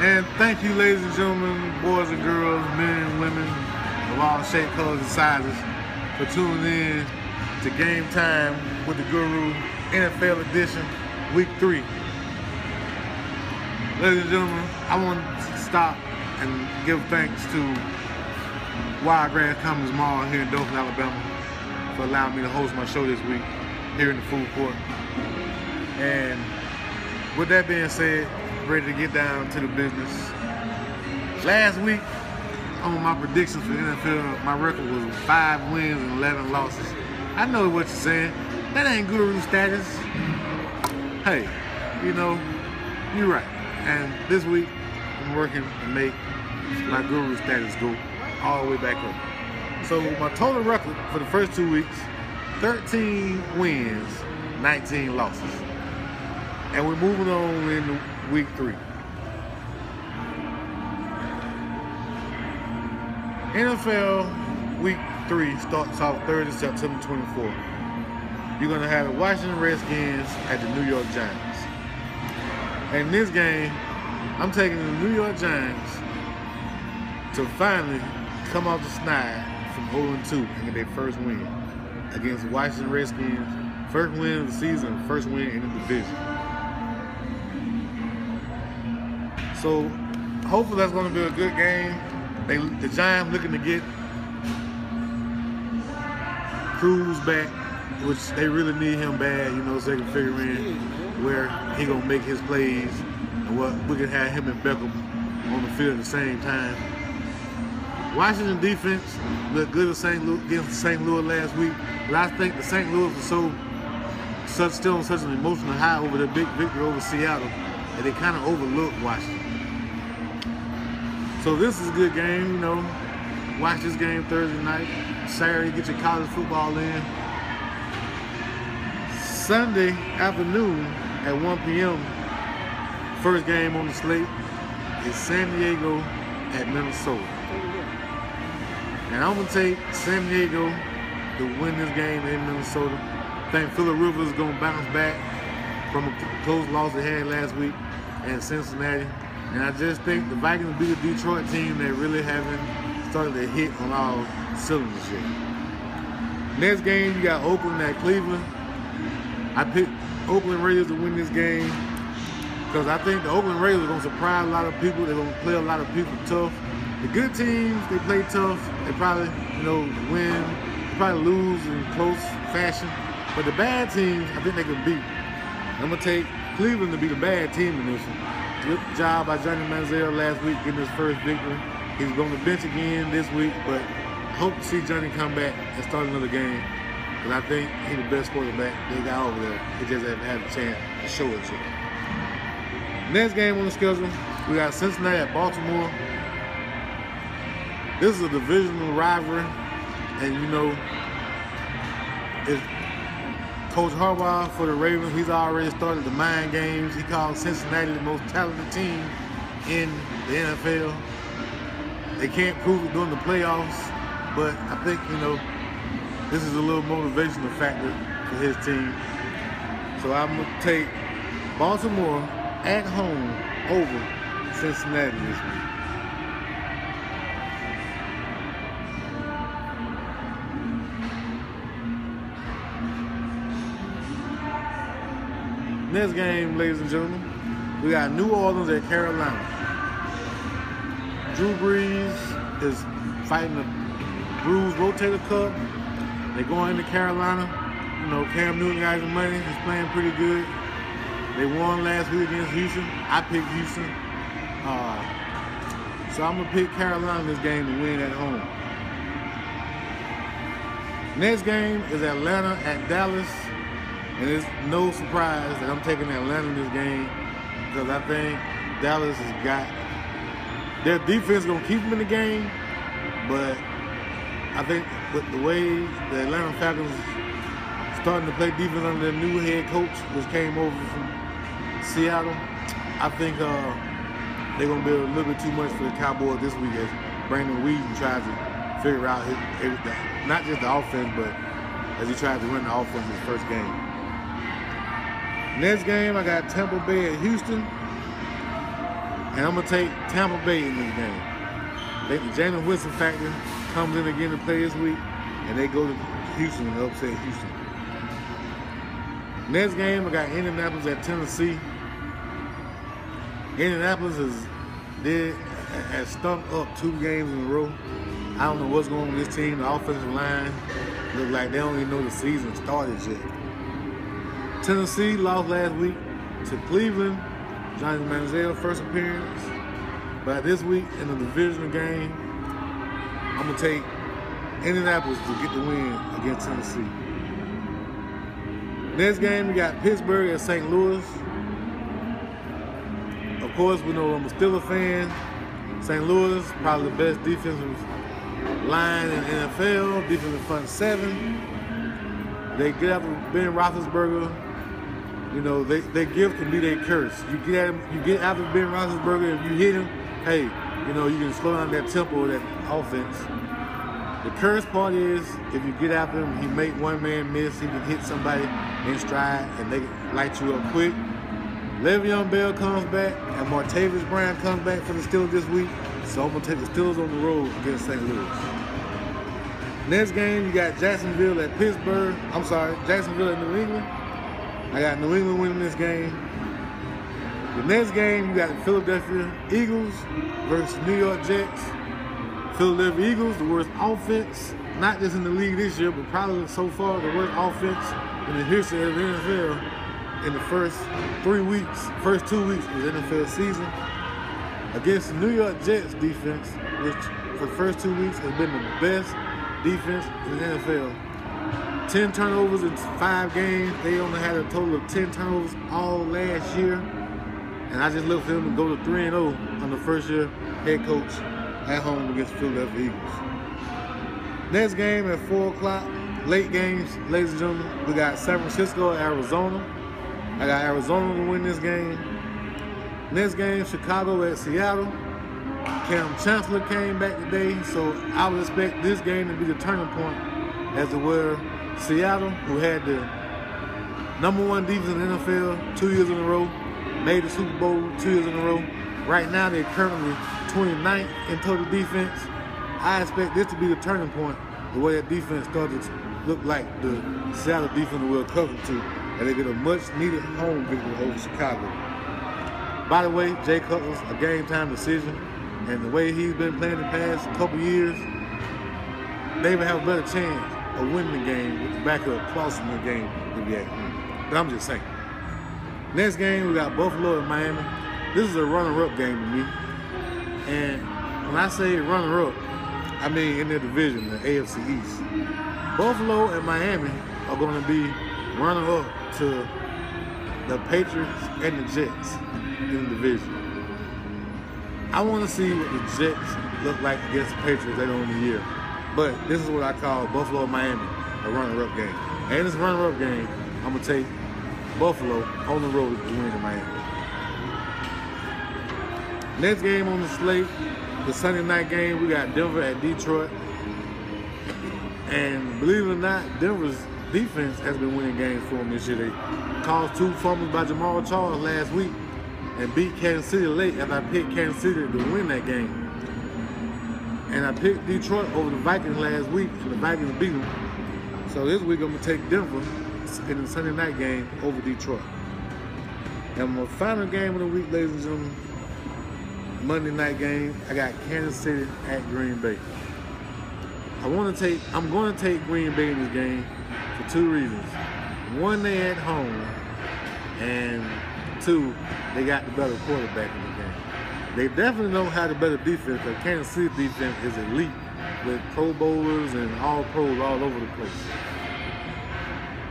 And thank you, ladies and gentlemen, boys and girls, men and women of all shapes, colors, and sizes, for tuning in to Game Time with the Guru NFL Edition, Week 3. Ladies and gentlemen, I want to stop and give thanks to Wiregrass Commons Mall here in Dothan, Alabama, for allowing me to host my show this week here in the food court. And with that being said, ready to get down to the business. Last week, on my predictions for NFL, my record was 5 wins and 11 losses. I know what you're saying. That ain't Guru status. Hey, you know, you're right. And this week, I'm working to make my Guru status go all the way back up. So my total record for the first 2 weeks, 13 wins, 19 losses. And we're moving on into Week 3. NFL Week 3 starts off Thursday, September 24th. You're going to have the Washington Redskins at the New York Giants. And in this game, I'm taking the New York Giants to finally come off the snide from 0-2 and get their first win against the Washington Redskins. First win of the season, first win in the division. So hopefully that's going to be a good game. The Giants looking to get Cruz back, which they really need him bad, you know, so they can figure in where he going to make his plays and what we can have him and Beckham on the field at the same time. Washington defense looked good against St. Louis last week, but I think the St. Louis was still on such an emotional high over the big victory over Seattle that they kind of overlooked Washington. So this is a good game, you know. Watch this game Thursday night. Saturday, get your college football in. Sunday afternoon at 1 p.m., first game on the slate is San Diego at Minnesota. And I'm going to take San Diego to win this game in Minnesota. I think Phillip Rivers is going to bounce back from a close loss they had last week in Cincinnati. And I just think the Vikings will be the Detroit team that really haven't started to hit on all cylinders yet. Next game, you got Oakland at Cleveland. I picked Oakland Raiders to win this game because I think the Oakland Raiders are going to surprise a lot of people. They're going to play a lot of people tough. The good teams, they play tough. They probably, you know, win. They probably lose in close fashion. But the bad teams, I think they can beat. I'm going to take Cleveland to be the bad team in this one. Good job by Johnny Manziel last week getting his first victory. He's going to bench again this week, but I hope to see Johnny come back and start another game because I think he's the best quarterback they got over there. He just hasn't had a chance to show it to him. Next game on the schedule, we got Cincinnati at Baltimore. This is a divisional rivalry, and you know, it's Coach Harbaugh for the Ravens, he's already started the mind games. He called Cincinnati the most talented team in the NFL. They can't prove it during the playoffs, but I think, you know, this is a little motivational factor for his team. So I'm going to take Baltimore at home over Cincinnati this week. Next game, ladies and gentlemen, we got New Orleans at Carolina. Drew Brees is fighting the bruised rotator cuff. They're going into Carolina. You know, Cam Newton got his money. He's playing pretty good. They won last week against Houston. I picked Houston. So I'm going to pick Carolina in this game to win at home. Next game is Atlanta at Dallas. And it's no surprise that I'm taking Atlanta in this game because I think Dallas has got their defense going to keep them in the game, but I think with the way the Atlanta Falcons starting to play defense under their new head coach, which came over from Seattle, I think they're going to be a little bit too much for the Cowboys this week as Brandon Weeden tries to figure out not just the offense, but as he tried to run the offense in his first game. Next game, I got Tampa Bay at Houston. And I'm going to take Tampa Bay in this game. The Jameis Winston factor comes in again to play this week, and they go to Houston and upset Houston. Next game, I got Indianapolis at Tennessee. Indianapolis has stumped up 2 games in a row. I don't know what's going on with this team. The offensive line look like they don't even know the season started yet. Tennessee lost last week to Cleveland. Johnny Manziel first appearance. But this week in the divisional game, I'm going to take Indianapolis to get the win against Tennessee. Next game, we got Pittsburgh at St. Louis. Of course, we know I'm a Steelers fan. St. Louis, probably the best defensive line in the NFL, defensive front 7. They get after Ben Roethlisberger. You know, their gift can be their curse. You get after Ben Roethlisberger, if you hit him, hey, you know, you can slow down that tempo of that offense. The curse part is, if you get after him, he make one man miss, he can hit somebody in stride, and they light you up quick. Le'Veon Bell comes back, and Martavis Bryant comes back for the Steelers this week, so I'm going to take the Steelers on the road against St. Louis. Next game, you got Jacksonville at Pittsburgh. I'm sorry, Jacksonville at New England. I got New England winning this game. The next game, you got the Philadelphia Eagles versus New York Jets. Philadelphia Eagles, the worst offense, not just in the league this year, but probably so far the worst offense in the history of the NFL in the first 2 weeks of the NFL season. Against the New York Jets defense, which for the first 2 weeks has been the best defense in the NFL. 10 turnovers in 5 games. They only had a total of 10 turnovers all last year. And I just look for them to go to 3-0 on the first year head coach at home against the Philadelphia Eagles. Next game at 4 o'clock, late games, ladies and gentlemen, we got San Francisco at Arizona. I got Arizona to win this game. Next game, Chicago at Seattle. Cam Chancellor came back today, so I would expect this game to be the turning point as to where Seattle, who had the #1 defense in the NFL 2 years in a row, made the Super Bowl 2 years in a row. Right now, they're currently 29th in total defense. I expect this to be the turning point, the way that defense started to look like the Seattle defense will accustomed to, and they get a much-needed home victory over Chicago. By the way, Jay Cutler's a game-time decision, and the way he's been playing the past couple years, they would have a better chance of winning the game with the backup crossing the game than we had. But I'm just saying. Next game, we got Buffalo and Miami. This is a runner-up game to me. And when I say runner-up, I mean in their division, the AFC East. Buffalo and Miami are going to be runner-up to the Patriots and the Jets in the division. I want to see what the Jets look like against the Patriots later on in the year. But this is what I call Buffalo and Miami, a runner-up game. And in this runner-up game, I'm going to take Buffalo on the road to win in Miami. Next game on the slate, the Sunday night game, we got Denver at Detroit. And believe it or not, Denver's defense has been winning games for them this year. They caused 2 fumbles by Jamal Charles last week and beat Kansas City late after I picked Kansas City to win that game. And I picked Detroit over the Vikings last week, and the Vikings beat them. So this week I'm going to take Denver in the Sunday night game over Detroit. And my final game of the week, ladies and gentlemen, Monday night game, I got Kansas City at Green Bay. I'm going to take Green Bay in this game for 2 reasons. 1, they at home, and 2, they got the better quarterback in the game. They definitely don't have the better defense, because Kansas City defense is elite with Pro Bowlers and all pros all over the place.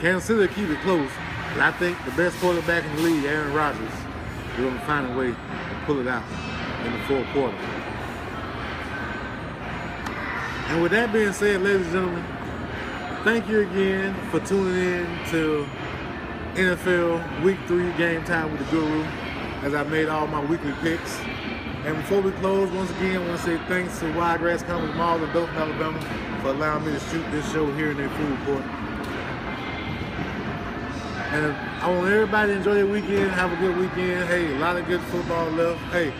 Kansas City will keep it close, but I think the best quarterback in the league, Aaron Rodgers, is going to find a way to pull it out in the 4th quarter. And with that being said, ladies and gentlemen, thank you again for tuning in to NFL Week 3 Game Time with the Guru, as I made all my weekly picks. And before we close, once again, I want to say thanks to Wiregrass Comics Mall in Dothan, Alabama, for allowing me to shoot this show here in their food court. And I want everybody to enjoy their weekend, have a good weekend. Hey, a lot of good football left. Hey,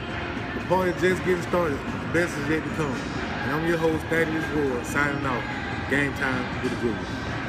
party just getting started. The best is yet to come. And I'm your host, Thaddeus Ward, signing off. Game time with the Guru.